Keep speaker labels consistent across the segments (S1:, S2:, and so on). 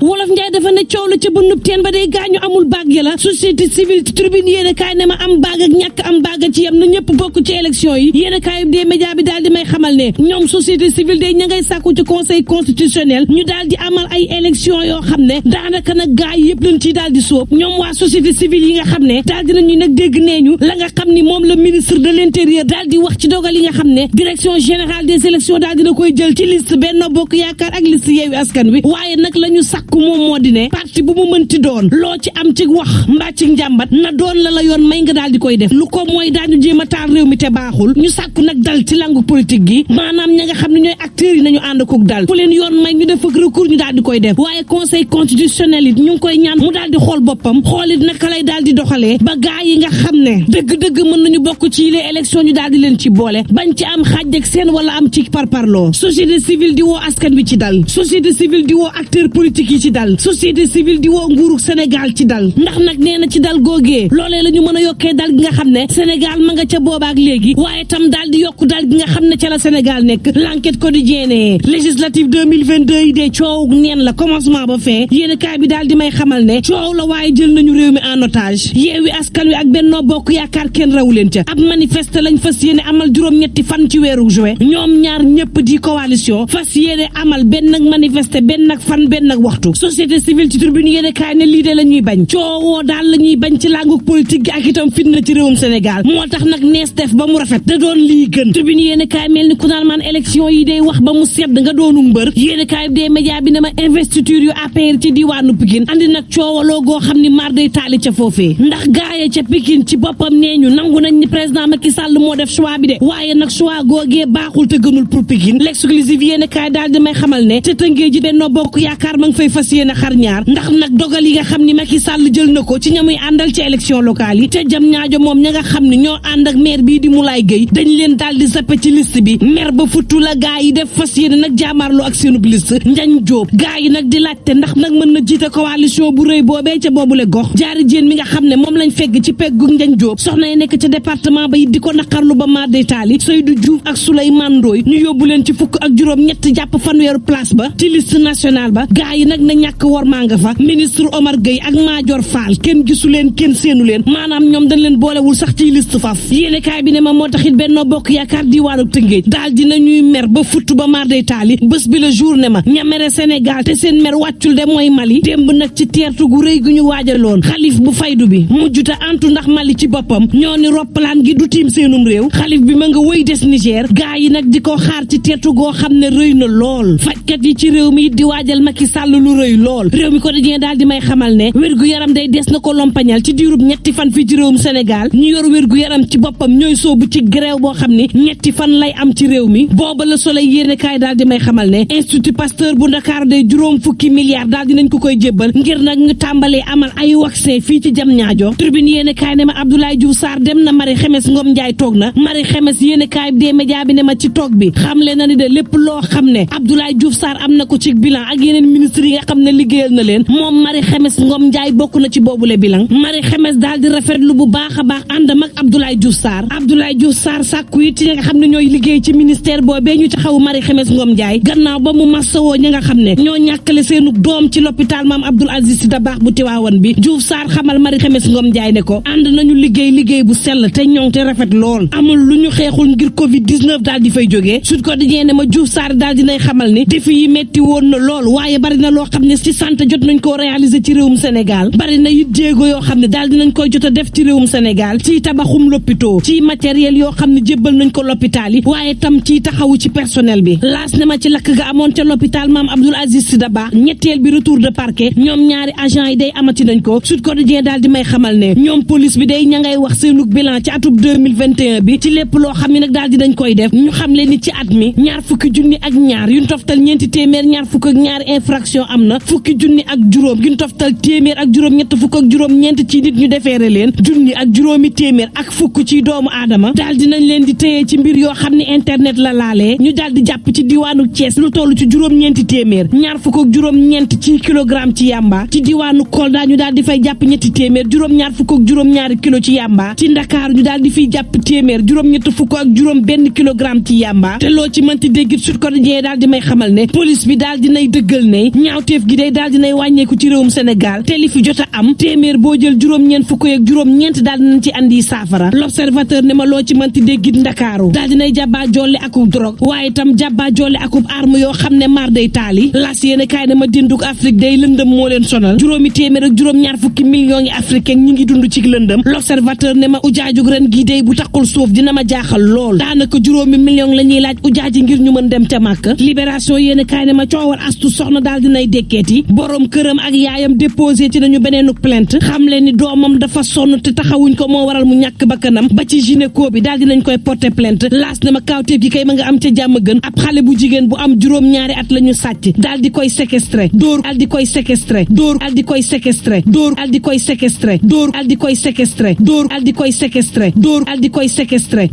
S1: wolof Njaay dafa ne coow la ca bënnub teen ba day gaañu amul baag ya la société civile ci tribune yéen a kaay ne ma am baag ak ñàkk am baag ci yam na ñëpp bokk ci élection yi yéen a kaay des médias bi daal di may xamal ne ñoom société civile day ña ngay sàkku ci conseil constitutionnel ñu daal di amal ay élection yoo xam ne daanaka nag gaay yëpp lañ ciy daal di sóob ñoom waa société civile yi nga xam ne daal dinañu nag dégg neeñu la nga xam ni moom la ministre de l'intérieur daal di wax ci dogal yi nga xam ne direction générale des élections daal dina koy jël ci liste Benno Bokk Yaakaar ak liste Yewwi Askan Wi waaye nag la ñu sàkku moom moo di ne parti bu mu mënti doon loo ci am ci wax mbaa ci njàmbat na doon la yoon may nga daal di koy def lu ko mooy daañu jéem a taal réew mi te baaxul ñu sàkku nag dal ci langu politique gi maanaam ña nga xam ne ñooy acteurs yi nañu ànd kook dal fu leen yoon may ñu def ak recours ñu daal di koy def waaye conseil constitutionnel it ñu ngi koy ñaan mu daal di xool boppam xoolit naka lay daal di doxalee ba gaa yi nga xam ne dëgg-dëgg mën nañu bokk ci les élections ñu daal di leen ci boole bañ ci am xaaj ak seen wala am ci parparloo société civile di woo askan wi ci dal société civile di woo acteurs politiques yi ci dal société civile di woo nguuru Sénégal ci dal ndax nag nee na ci dal googee loolee la ñu mën a yokkee dal gi nga xam ne Sénégal ma nga ca boobaak léegi waaye tam daal di yokku dal gi nga xam ne ca la Sénégal nekk l'enquête quotidienne législative 2022 yi dee coow neen la commencement ba fin yéen kaay bi daal di may xamal ne coow la waaye jël nañu réew mi en otage Yewwi Askan Wi ak Benno Bokk Yaakaar kenn rawu leen ca ab manifeste lañ fas yéene amal juróom-ñetti fan ci weeru juin ñoom ñaar ñëpp di coalition fas yéene amal benn ak manifeste benn ak fan benn ak waxtu société civile ci tribune yéene kaay ne lii de la ñuy bañ coowoo daal la ñuy bañ ci làngu politique gi ak itam fitna ci réewum Sénégal moo tax nag nees def ba mu rafet da doon lii gën tribune yéene kaay mel ni ku naan maan élection yi day wax ba mu sedd nga doonu mbër yéene kaay des médias bi ne ma investiture yu APR ci diwaanu Pikine andi nag coowaloo goo xam ni mar day taali ca foofee ndax gaaye ca Pikine ci boppam nee ñu nangu nañ ni président Macky Sall moo def choix bi de waaye nag choix googee baaxul te gënul pour Pikine l'exclusive yéene kaay daal di may xamal ne te tëngee ji Benno Bokk Yaakaar ma ngi fay fas yéene xar ñaar ndax nag dogal yi nga xam ni Macky Sall jël na ko ci ñamuy àndal ci élection locale yi te jam ñaajo moom ña nga xam ne ñoo ànd ak maire bii di Moulay Gueye dañ leen daal di zappe ci liste bi maire ba futtu la gaa yi def fas yéene nag jaamaarloo ak seenub liste Njañ Jóob gaa yi nag di laajte ndax nag mën na jiite coalition bu rëy boobee ca boobule gox jaari jéen mi nga xam ne moom lañ fegg ci peggu Njañ Jóob soxna yi nekk ca département ba it di ko naqarlu ba maar day taali Seydou Diouf ak Souleymane Ndoye ñu yóbbu leen ci fukk ak juróom ñett jàpp fanweeru place ba ci liste nationale ba gaa yi nag na ñàkk war maa nga fa ministre Omar Gueye ak Madior Fall kenn gisu leen kenn seenu leen maanaam ñoom dañ leen boolewul sax ci liste faf yéene kaay bi ne ma moo taxit Benno Bokk Yaakaar diwaanu Tëngéej daal dina ñuy mer ba futt ba maar day taali bés bi la journée ma ña mere Sénégal te seen mer wàccul de mooy Mali démb nag ci teertu gu rëy gu ñu waajaloon xalif bu faydu bi mujjuta antu ndax Mali ci boppam ñoo ni roppalaan gi du tiim seenum réew xalif bi ma nga wëy des Niger gaa yi nag di ko xaar ci teertu goo xam ne rëy na lool fajkat yi ci réew mi di waajal Macky Sall lu rëy lool réew mi ko dajee daal di may xamal ne wérgu yaram day des na ko lompañal ci diirub ñetti fan fii ci réewum Sénégal ñu yor wérgu yaram ci boppam ñooy soobu ci grève boo xam ni ñetti fan lay am ci réew mi booba la Soleil yéene kaay daal di may xamal ne Institut Pasteur bu Ndakaaru day juróom fukki milliards daal dinañ ko koy jébbal ngir nag nga tàmbalee amal ay vaccin fii ci Diamniadio Tribune yéene kaay ne ma Abdoulaye Diouf Sarr dem na Marie Khemesse Ngom Ndiaye toog na Marie Khemesse yéene kaay des médias bi ne ma ci toog bi xamle na ni de lépp loo xam ne Abdoulaye Diouf Sarr am na ko ci bilan ak yeneen ministre yi nga xam ne liggéeyal na leen moom Marie Khemesse Ngom Ndiaye bokk na ci boobule bilan Marie Khemesse daal di rafetlu bu baax a baax àndam ak Abdoulaye Diouf Sarr sàkku it ci ñi nga xam ne ñooy liggéey ci ministère boobee ñu taxawu Marie Khemesse Ngom Ndiaye gannaaw ba mu massawoo ñi nga xam ne ñoo ñàkkale seenu doom ci l'hôpital Maam Abdoul Aziz Sy Dabakh bu Tiwaawan bi Diouf Sarr xamal Marie Khemesse Ngom Ndiaye ne ko ànd nañu liggéey bu sell te ñoŋ te rafet lool amul lu ñu xeexul ngir Covid-19 daal di fay jógee Sud Quotidien ne ma Diouf Sarr daal dinay xamal ni défi yi metti woon na lool waaye bari na loo xam ne ci santé jot nañ koo réaliser ci réewum Sénégal bari na it jéego yoo xam ne daal dinañ koy jot a def ci réewum Sénégal ci tabaxum l'hôpital ci matériel yoo xam ne jébbal nañ ko l'hôpital yi waaye tam ci taxawu ci personnel bi laas ne ma ci lakk ga amoon ca l'hôpital Maam Abdoul Aziz Sy Dabakh ñetteel bi retour de parquet ñoom ñaari agent yi day amati nañ ko Sud Quotidien daal di may xamal ne ñoom police bi day ña ngay wax seenug bilan ci atub 2021 bi ci lépp loo xam ne nag daal di dañ koy def ñu xam leen ni ci at mi ñaar fukki junni ak ñaar yuñ toftal ñeenti téeméer ñaar fukk ak ñaari infraction am na fukki junni ak juróom yuñ toftal téeméer ak juróom ñett fukk ak juróom ñeent ci nit ñu defeere leen junni ak juróomi téeméer ak fukk ci doomu aadama daal di nañ leen di téye ci mbir yoo xam ne internet la laalee ñu daal di jàpp ci diwaanu Thiès lu toll ci juróom-ñeenti téeméer ñaar fukk ak juróom-ñeent ci kilogramme ci yamba ci diwaanu Kolda ñu daal di fay jàpp ñetti téeméer juróom-ñaar fukk ak juróom-ñaari kilo ci yamba ci Ndakaaru ñu daal di fiy jàpp téeméer juróom-ñett fukk ak juróom benn kilogramme ci yamba te loo ci mënti déggit Sud Quotidien daal di may xamal ne police bi daal di nay dëggal ne ñaawteef gi day daal dinay wàññeeku ci réewum Sénégal te li fi jot a am téeméer boo jël juróom-ñeent fukk ak juróom-ñeent daal dinañ ci andi saafara. L'observateur ne ma loo ci mënti déggit Ndakaaru daal dinay jàbbaa jolle akub drogue waaye itam jàbbaa jolle akub arme yoo xam ne mar day taali las yéene kaay ne ma dinduk Afrique day lëndëm moo leen sonal juróomi téeméer ak juróom-ñaar fukki millions yi africain ñi ngi dund ci lëndëm. L'observateur ne ma ujaajug ren gii day bu taqul suuf dina ma jaaxal lool daanaka juróomi million la ñuy laaj ujaaji ngir ñu mën dem ca Màkka. Libération yéene kaay ne ma coowal astu soxna daal dinay dekkeeti borom këram ak yaayam déposé ci nañu beneenuk plainte xam leen ni doomam dafa sonn te taxawuñ ko moo waral mu ñàkk bakkanam ba ci gynéco bi daal dinañ koy porter plainte laas ne ma kaawteef gi kay ma nga am ca jàmm gën ab xale bu jigéen bu am juróom-ñaari at la ñu sàcc daal di koy séquestré dóor daal di koy séquestré dóor daal di koy séquestré dóor daal di koy séquestré dóor daal di koy séquestré dóor daal di koy séquestré dóor daal di koy séquestré.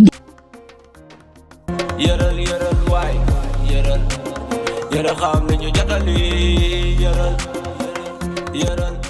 S2: Yëral waay yëral xam nañu jotali yëral